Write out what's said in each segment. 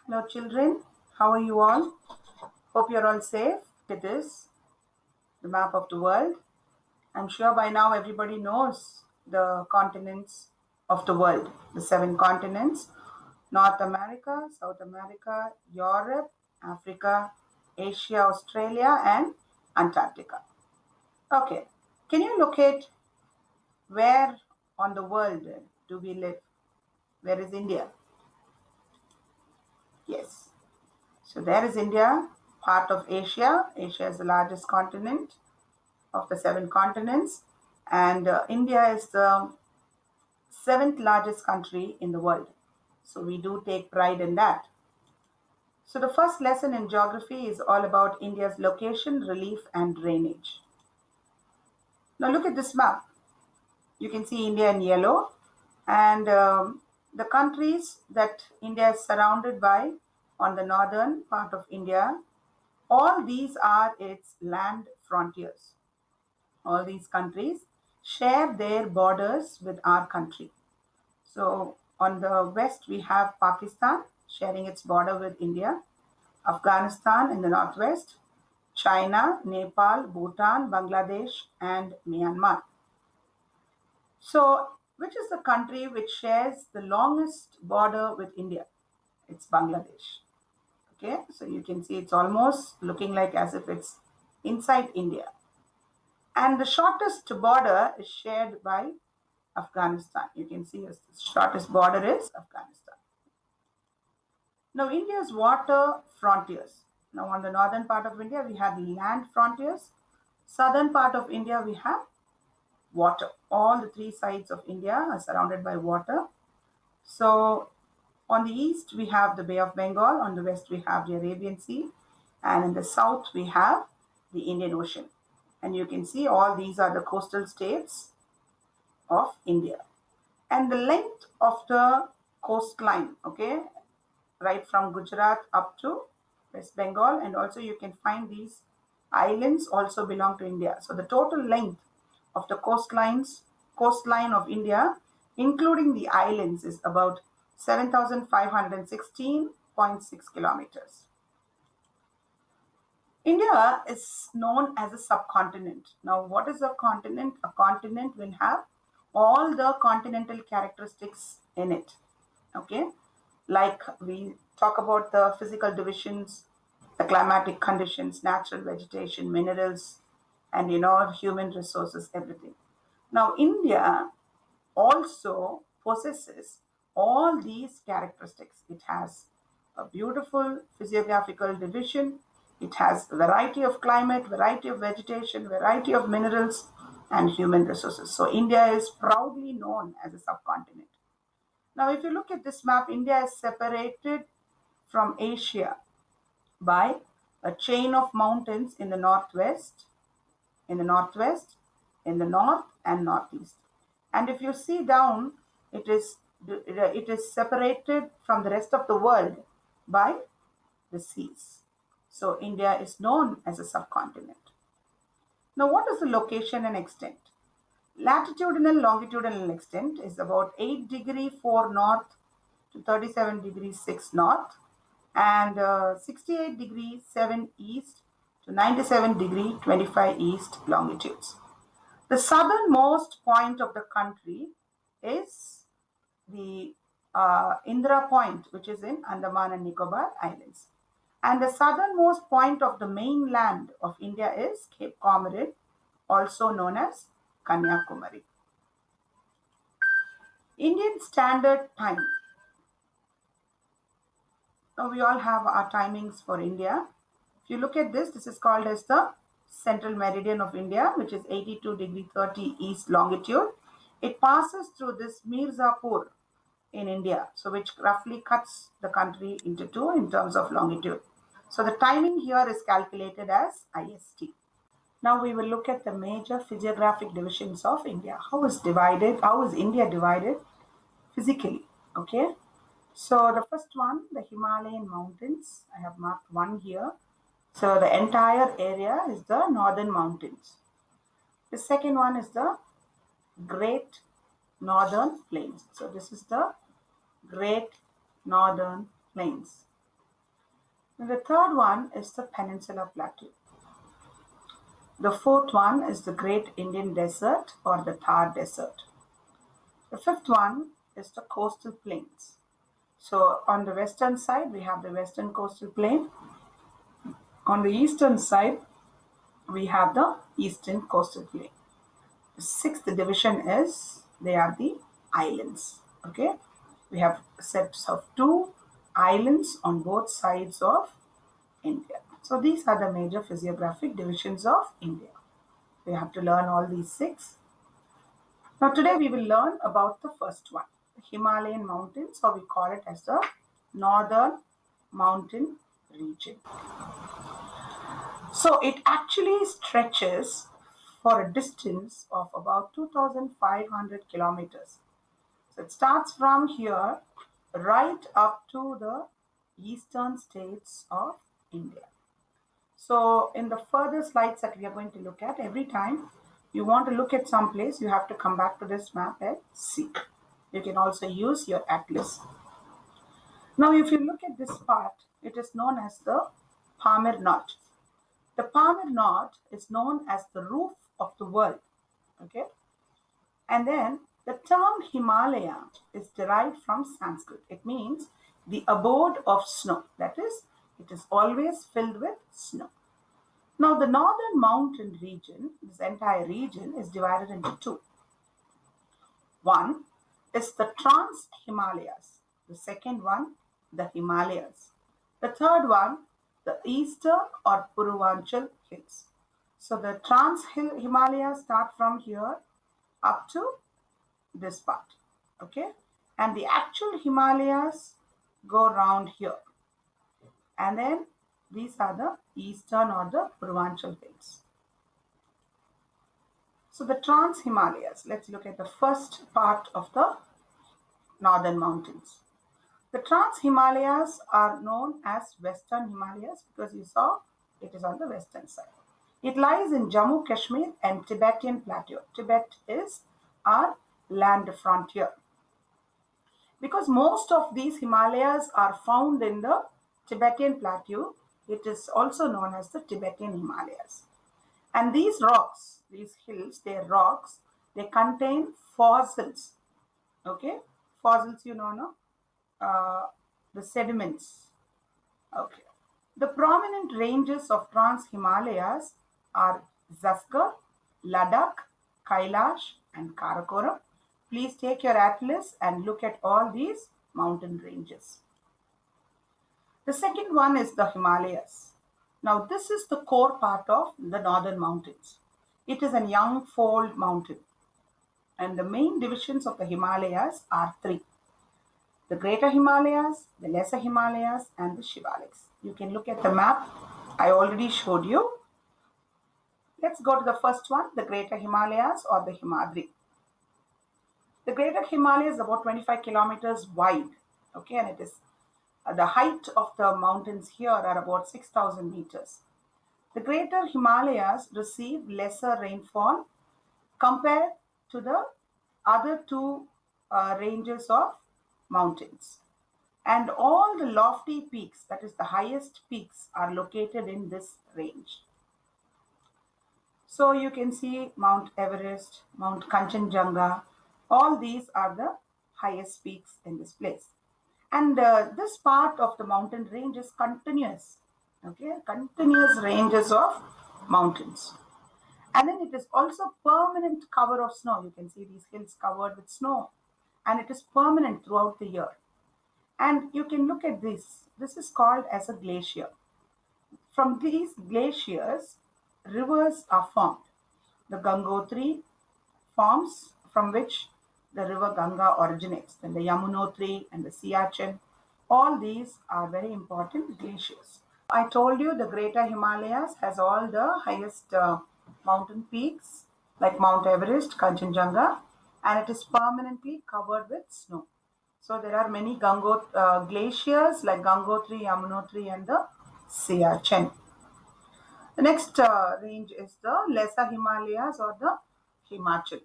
Hello, children. How are you all? Hope you're all safe. It is the map of the world. I'm sure by now everybody knows the continents of the world, the seven continents: North America, South America, Europe, Africa, Asia, Australia, and Antarctica. Okay, can you locate where on the world do we live? Where is India? Yes. So there is India, part of Asia. Asia is the largest continent of the seven continents, and India is the seventh largest country in the world. So we do take pride in that. So the first lesson in geography is all about India's location, relief, and drainage. Now look at this map. You can see India in yellow, and the countries that India is surrounded by on the northern part of India, all these are its land frontiers. All these countries share their borders with our country. So on the west, we have Pakistan sharing its border with India, Afghanistan in the northwest, China, Nepal, Bhutan, Bangladesh, and Myanmar. So, which is the country which shares the longest border with India? It's Bangladesh. Okay, so you can see it's almost looking like as if it's inside India. And the shortest border is shared by Afghanistan. You can see the shortest border is Afghanistan. Now, India's water frontiers. Now, on the northern part of India, we have land frontiers. Southern part of India, we have water. All the three sides of India are surrounded by water. So, on the east, we have the Bay of Bengal. On the west, we have the Arabian Sea. And in the south, we have the Indian Ocean. And you can see all these are the coastal states of India. And the length of the coastline, okay, right from Gujarat up to West Bengal, and also you can find these islands also belong to India. So the total length of the coastline of India, including the islands, is about 7,516.6 kilometers. India is known as a subcontinent. Now, what is a continent? A continent will have all the continental characteristics in it. Okay, like we talk about the physical divisions, the climatic conditions, natural vegetation, minerals, and human resources, everything. Now, India also possesses all these characteristics. It has a beautiful physiographical division. It has variety of climate, variety of vegetation, variety of minerals, and human resources. So India is proudly known as a subcontinent. Now, if you look at this map, India is separated from Asia by a chain of mountains in the northwest, in the northwest, in the north and northeast. And if you see down, it is separated from the rest of the world by the seas. So India is known as a subcontinent. Now, what is the location and extent? Latitudinal longitudinal extent is about 8 degree 4 north to 37 degrees 6 north, and 68 degree 7 east to 97 degree 25 east longitudes. The southernmost point of the country is the Indra Point, which is in Andaman and Nicobar Islands. And the southernmost point of the mainland of India is Cape Comorin, also known as Kanyakumari. Indian Standard Time. Now we all have our timings for India. If you look at this, this is called as the central meridian of India, which is 82 degree 30 east longitude. It passes through this Mirzapur in India, so which roughly cuts the country into two in terms of longitude. So the timing here is calculated as IST. Now we will look at the major physiographic divisions of India. How is India divided physically? Okay. So the first one, the Himalayan Mountains. I have marked one here. So the entire area is the Northern Mountains. The second one is the Great Northern Plains. So this is the Great Northern Plains. And the third one is the Peninsula Plateau. The fourth one is the Great Indian Desert or the Thar Desert. The fifth one is the coastal plains. So on the western side, we have the western coastal plain. On the eastern side, we have the eastern coastal plain. The sixth division is they are the islands. Okay, we have sets of two islands on both sides of India. So these are the major physiographic divisions of India. We have to learn all these six. Now today we will learn about the first one, the Himalayan mountains, or we call it as the Northern Mountain region. So it actually stretches for a distance of about 2,500 kilometers. So it starts from here right up to the eastern states of India. So in the further slides that we are going to look at, every time you want to look at some place, you have to come back to this map and see. You can also use your atlas. Now if you look at this part, it is known as the Pamir Knot. The Pamir Knot is known as the roof of the world. Okay? And then the term Himalaya is derived from Sanskrit. It means the abode of snow. That is, it is always filled with snow. Now, the northern mountain region, this entire region, is divided into two. One is the Trans-Himalayas. The second one, the Himalayas. The third one, the eastern or Purvanchal Hills. So the Trans-Himalayas start from here up to this part. Okay? And the actual Himalayas go around here. And then these are the eastern or the Purvanchal Hills. So the Trans-Himalayas, let's look at the first part of the northern mountains. The Trans-Himalayas are known as Western Himalayas because you saw it is on the western side. It lies in Jammu, Kashmir and Tibetan Plateau. Tibet is our land frontier. Because most of these Himalayas are found in the Tibetan Plateau, it is also known as the Tibetan Himalayas. And these rocks, these hills, they are rocks, they contain fossils. Okay? Fossils, you know, no? The sediments. Okay. The prominent ranges of Trans-Himalayas are Zaskar, Ladakh, Kailash and Karakoram. Please take your atlas and look at all these mountain ranges. The second one is the Himalayas. Now this is the core part of the northern mountains. It is a young fold mountain. And the main divisions of the Himalayas are three. The Greater Himalayas, the Lesser Himalayas and the Siwaliks. You can look at the map. I already showed you. Let's go to the first one, the Greater Himalayas or the Himadri. The Greater Himalayas is about 25 kilometers wide. Okay, and it is the height of the mountains here are about 6,000 meters. The Greater Himalayas receive lesser rainfall compared to the other two ranges of mountains. And all the lofty peaks, that is the highest peaks, are located in this range. So you can see Mount Everest, Mount Kanchenjunga, all these are the highest peaks in this place. And this part of the mountain range is continuous, okay, continuous ranges of mountains. And then it is also permanent cover of snow. You can see these hills covered with snow, and it is permanent throughout the year. And you can look at this. This is called as a glacier. From these glaciers, rivers are formed. The Gangotri forms from which the river Ganga originates. Then the Yamunotri and the Siachen, all these are very important glaciers. I told you the Greater Himalayas has all the highest mountain peaks like Mount Everest, Kanchenjunga, and it is permanently covered with snow. So there are many glaciers like Gangotri, Yamunotri and the Siachen. The next range is the Lesser Himalayas or the Himachal.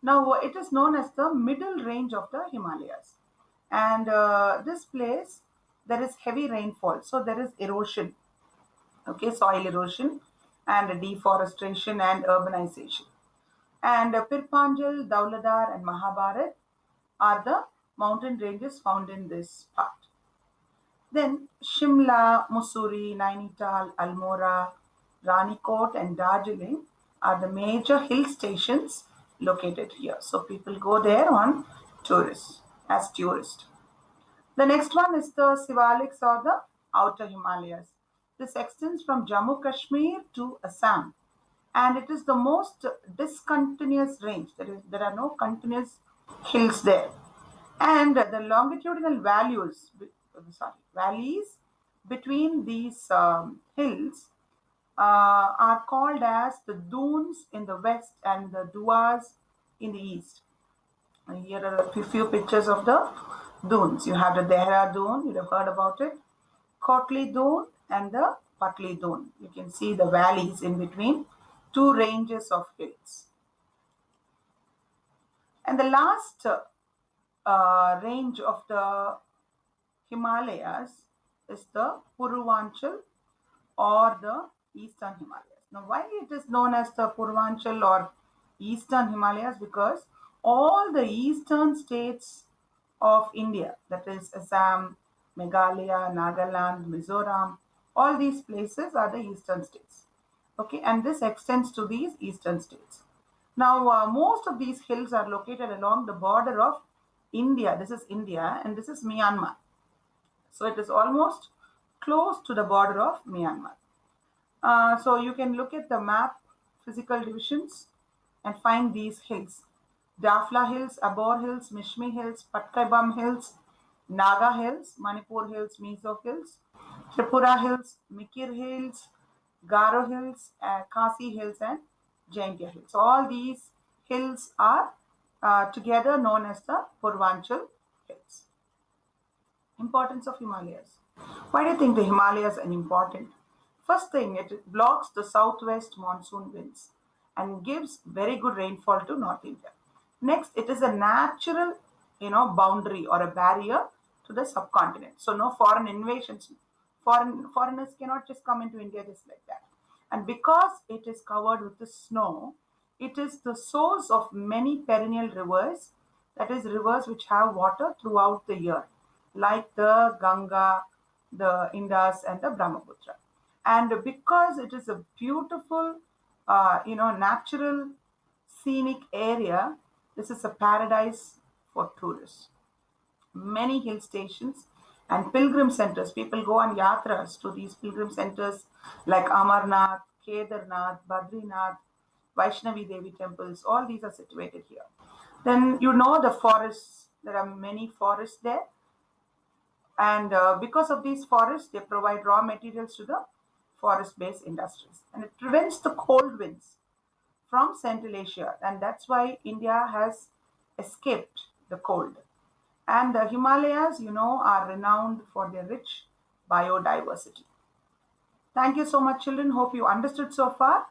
Now it is known as the middle range of the Himalayas. And this place, there is heavy rainfall, so there is erosion, okay, soil erosion and deforestation and urbanization. And Purvanchal, Dauladar, and Mahabharat are the mountain ranges found in this part. Then Shimla, Mussoorie, Nainital, Almora, Ranikot, and Darjeeling are the major hill stations located here. So people go there on tourists as tourists. The next one is the Siwaliks or the Outer Himalayas. This extends from Jammu Kashmir to Assam, and it is the most discontinuous range. There are no continuous hills there, and the longitudinal valleys between these hills are called as the dunes in the west and the duars in the east. And here are a few pictures of the dunes. You have the Dehra Dune, you have heard about it, Kotli Dune, and the Patli Dune. You can see the valleys in between two ranges of hills. And the last range of the Himalayas is the Purvanchal or the Eastern Himalayas. Now, why it is known as the Purvanchal or Eastern Himalayas? Because all the eastern states of India, that is Assam, Meghalaya, Nagaland, Mizoram, all these places are the eastern states. Okay, and this extends to these eastern states. Now, most of these hills are located along the border of India. This is India and this is Myanmar. So it is almost close to the border of Myanmar. So you can look at the map, physical divisions, and find these hills. Dafla Hills, Abor Hills, Mishmi Hills, Patkaibam Hills, Naga Hills, Manipur Hills, Mizo Hills, Tripura Hills, Mikir Hills, Garo Hills, Khasi Hills, and Jaintia Hills. So all these hills are together known as the Purvanchal Hills. Importance of Himalayas. Why do you think the Himalayas are important? First thing, it blocks the southwest monsoon winds and gives very good rainfall to North India. Next, it is a natural, boundary or a barrier to the subcontinent. So no foreign invasions. Foreigners cannot just come into India just like that. And because it is covered with the snow, it is the source of many perennial rivers, that is, rivers which have water throughout the year, like the Ganga, the Indus, and the Brahmaputra. And because it is a beautiful, natural scenic area, this is a paradise for tourists. Many hill stations and pilgrim centers. People go on yatras to these pilgrim centers like Amarnath, Kedarnath, Badrinath, Vaishnavi Devi temples. All these are situated here. Then the forests. There are many forests there. And because of these forests, they provide raw materials to the forest-based industries. And it prevents the cold winds from Central Asia. And that's why India has escaped the cold. And the Himalayas, are renowned for their rich biodiversity. Thank you so much, children. Hope you understood so far.